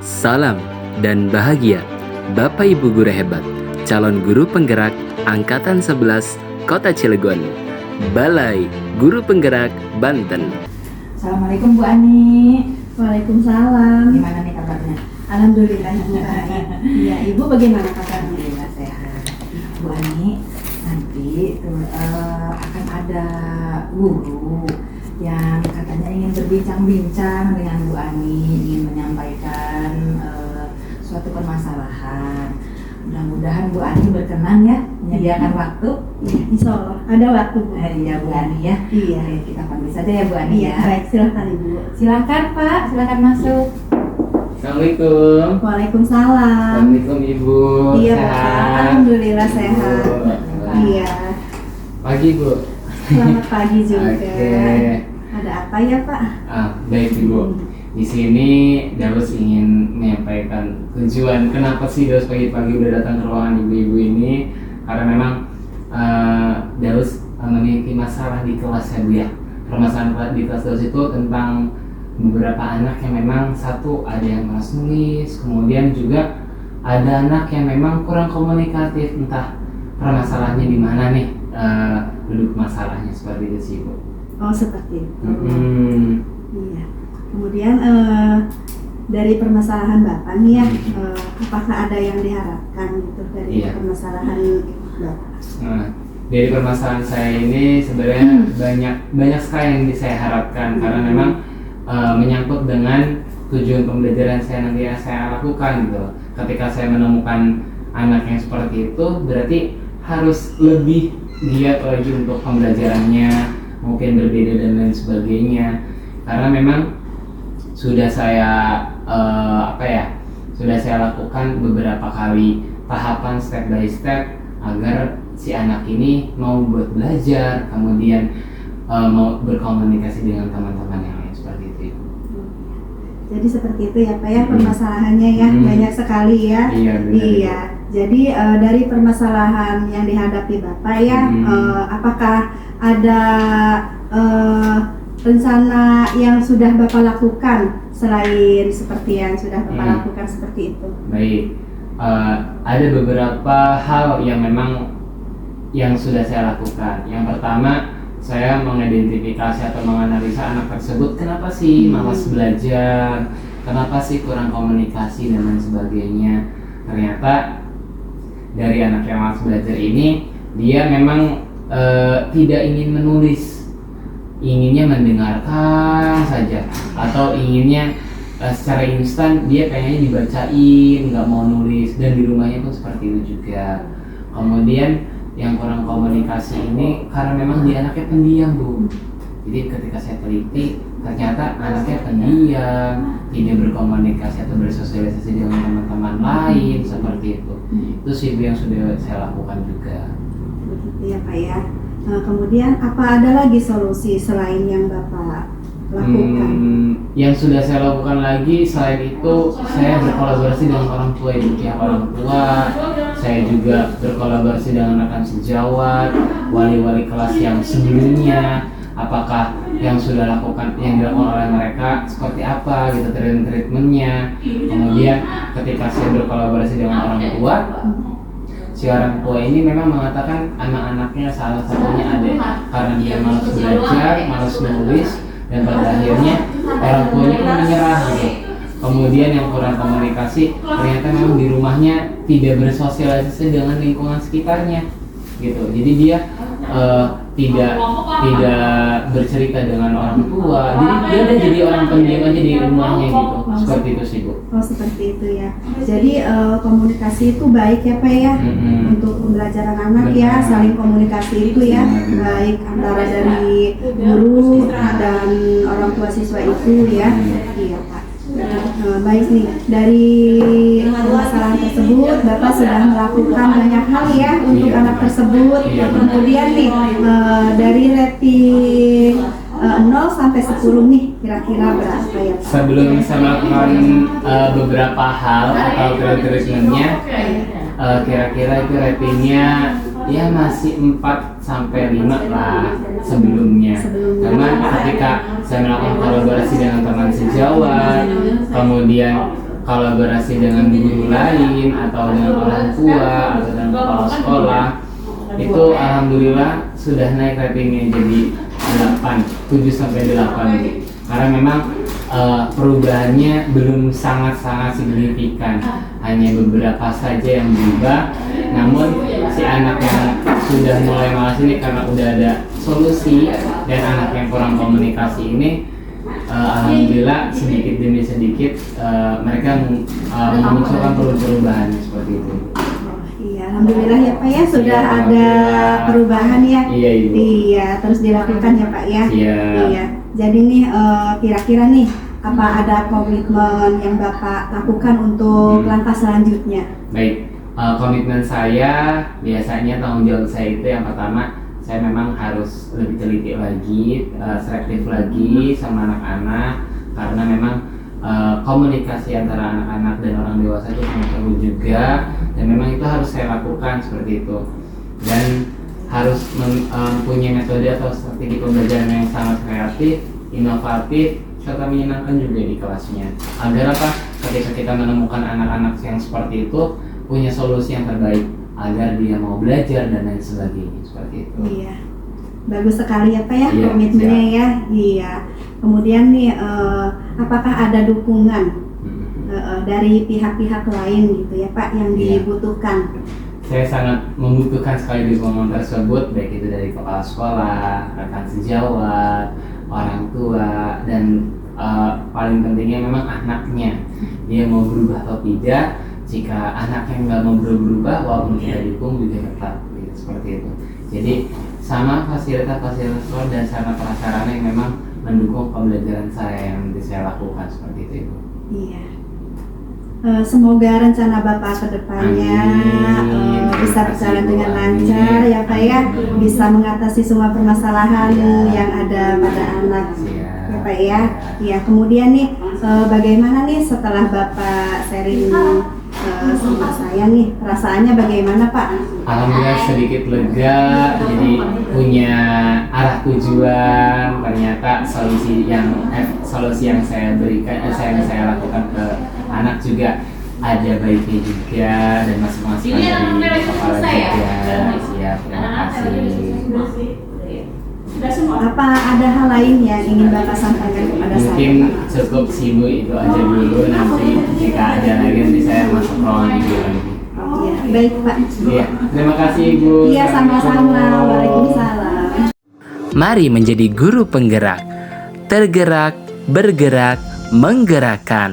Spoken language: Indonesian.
Salam dan bahagia Bapak Ibu guru hebat, calon guru penggerak Angkatan 11 Kota Cilegon, Balai Guru Penggerak Banten. Assalamualaikum Bu Ani. Waalaikumsalam. Gimana nih kabarnya? Alhamdulillah baik. Iya, Ibu bagaimana kabarnya? Alhamdulillah sehat. Bu Ani, nanti akan ada guru yang katanya ingin berbincang-bincang dengan Bu Ani, ingin menyampaikan suatu permasalahan. Mudah-mudahan Bu Ani berkenan ya menyediakan waktu. Ya, insya Allah ada waktu Bu. Iya Bu Ani ya. Iya. Oke, kita panggil saja ya Bu Ani Iya, ya. baik, silakan Ibu. Silakan Pak, silakan masuk. Assalamualaikum. Waalaikumsalam. Assalamualaikum Ibu. Iya Bapak, alhamdulillah sehat. Iya. Pagi Bu. Selamat pagi juga. Oke. Ada apa ya Pak? Baik Ibu. Di sini Daus ingin menyampaikan tujuan kenapa sih Daus pagi-pagi udah datang ke ruangan ibu-ibu ini, karena memang Daus memiliki masalah di kelas ya Bu ya. Permasalahan di kelas Daus itu tentang beberapa anak yang memang satu ada yang malas nulis, kemudian juga ada anak yang memang kurang komunikatif, entah permasalahannya di mana nih duduk masalahnya seperti itu sih Bu. Oh seperti itu. Iya. Kemudian dari permasalahan Bapak nih ya, apakah ada yang diharapkan gitu dari Iya. permasalahan Bapak? Nah, dari permasalahan saya ini sebenarnya banyak sekali yang bisa saya harapkan, karena memang menyangkut dengan tujuan pembelajaran saya nanti yang saya lakukan gitu. Ketika saya menemukan anak yang seperti itu, berarti harus lebih giat lagi untuk pembelajarannya, mungkin berbeda dan lain sebagainya. Karena memang sudah saya sudah saya lakukan beberapa kali tahapan step by step agar si anak ini mau buat belajar, kemudian mau berkomunikasi dengan teman-teman yang lain seperti itu. Jadi seperti itu ya Pak ya permasalahannya ya, banyak sekali ya. Iya, benar. Iya. Jadi dari permasalahan yang dihadapi Bapak ya, apakah ada rencana yang sudah Bapak lakukan selain seperti yang sudah Bapak lakukan seperti itu? Baik, ada beberapa hal yang memang yang sudah saya lakukan. Yang pertama, saya mengidentifikasi atau menganalisa anak tersebut, kenapa sih malas belajar, kenapa sih kurang komunikasi dan lain sebagainya. Ternyata dari anak yang malas belajar ini, dia memang tidak ingin menulis, inginnya mendengarkan saja, atau inginnya secara instan dia pengennya dibacain, nggak mau nulis, dan di rumahnya pun seperti itu juga. Kemudian yang kurang komunikasi ini karena memang dia anaknya pendiam Bu. Jadi ketika saya teliti, ternyata anaknya pendiam, tidak berkomunikasi atau bersosialisasi dengan teman-teman lain seperti itu. Itu sih Bu yang sudah saya lakukan juga. Begitu ya Pak ya. Nah, kemudian apa ada lagi solusi selain yang Bapak lakukan? Yang sudah saya lakukan lagi selain itu, saya berkolaborasi dengan orang tua, ibu pihak orang tua. Saya juga berkolaborasi dengan rekan sejawat, wali-wali kelas yang sebelumnya. Apakah yang sudah yang dilakukan oleh mereka seperti apa gitu treatmentnya. Kemudian ketika saya berkolaborasi dengan orang tua, si orang tua ini memang mengatakan anak-anaknya salah satunya ada karena dia malas belajar, malas menulis, dan pada akhirnya orang tuanya pun menyerah gitu. Kemudian yang kurang komunikasi, ternyata memang di rumahnya tidak bersosialisasi dengan lingkungan sekitarnya gitu. Jadi dia tidak bercerita dengan orang tua. Jadi dia udah jadi orang pendiam aja di rumahnya gitu. Seperti itu sih Bu. Oh seperti itu ya. Jadi komunikasi itu baik ya Pak ya, untuk pembelajaran anak ya, saling komunikasi itu ya, baik antara dari guru dan orang tua siswa itu ya. Iya Pak. Baik nih, dari permasalahan tersebut Bapak sudah melakukan banyak hal ya untuk anak tersebut. Kemudian nih dari rating 0 sampai 10 nih kira-kira berapa ya Pak? Sebelum saya melakukan beberapa hal atau treatmentnya, kira-kira itu ratingnya ya masih 4 sampai 5 lah sebelumnya. Karena ketika saya melakukan kolaborasi dengan teman sejawat, kemudian kolaborasi dengan guru lain atau dengan orang tua atau dengan kepala sekolah, itu alhamdulillah sudah naik ratingnya jadi 7 sampai 8. Karena memang perubahannya belum sangat-sangat signifikan, hanya beberapa saja yang berubah. Namun si anak yang sudah mulai malas ini karena udah ada solusi, dan anak yang kurang komunikasi ini alhamdulillah sedikit demi sedikit mereka memunculkan perubahan seperti itu. Iya, alhamdulillah ya Pak ya, sudah Iya, ada alhamdulillah. perubahan ya. Iya, Ibu. Iya, terus dilakukan ya Pak ya. Iya. Jadi nih kira-kira nih apa ada komitmen yang Bapak lakukan untuk langkah selanjutnya? Baik, komitmen saya biasanya, tanggung jawab saya itu yang pertama, saya memang harus lebih teliti lagi, selektif lagi sama anak-anak, karena memang komunikasi antara anak-anak dan orang dewasa itu sangat perlu juga, dan memang itu harus saya lakukan seperti itu. Dan harus mempunyai metode atau strategi pembelajaran yang sangat kreatif, inovatif, serta menyenangkan juga di kelasnya. Agar apa? Ketika kita menemukan anak-anak yang seperti itu, punya solusi yang terbaik agar dia mau belajar dan lain sebagainya, seperti itu. Iya, bagus sekali ya Pak ya, Iya, komitmennya ya. Iya. Kemudian nih apakah ada dukungan dari pihak-pihak lain gitu ya Pak yang Iya. dibutuhkan? Saya sangat membutuhkan sekali dukungan tersebut, baik itu dari kepala sekolah, rekan sejawat, orang tua, dan paling pentingnya memang anaknya. Dia mau berubah atau tidak. Jika anaknya nggak mau berubah, walaupun kita dukung juga tetap gitu, seperti itu. Jadi sama fasilitas-fasilitas sekolah dan sarana prasarana yang memang mendukung pembelajaran saya yang saya lakukan seperti itu, Ibu. Iya. Semoga rencana Bapak ke depannya Amin. bisa Terima kasih, berjalan Bu. dengan Amin. lancar ya Pak ya, Amin. bisa mengatasi semua permasalahan Iya. yang ada pada anak Siap. ya Pak ya. Ya, kemudian nih bagaimana nih setelah Bapak sharing sama saya nih, perasaannya bagaimana Pak? Alhamdulillah sedikit lega, jadi punya arah tujuan. Ternyata solusi yang saya berikan, yang saya lakukan ke anak juga ada baiknya juga, dan masing-masing dari kepala juga. Siap, terima kasih. Apa ada hal lain yang ingin Bapak sampaikan kepada saya Mungkin Pak? cukup sih Bu, itu aja dulu. Nanti jika ada lagi nanti saya masuk ruangan Ibu lagi. Iya, baik Pak. Iya, terima kasih Ibu. Iya, sama-sama. Assalamualaikum. Waalaikumsalam. Mari menjadi guru penggerak, tergerak, bergerak, menggerakkan.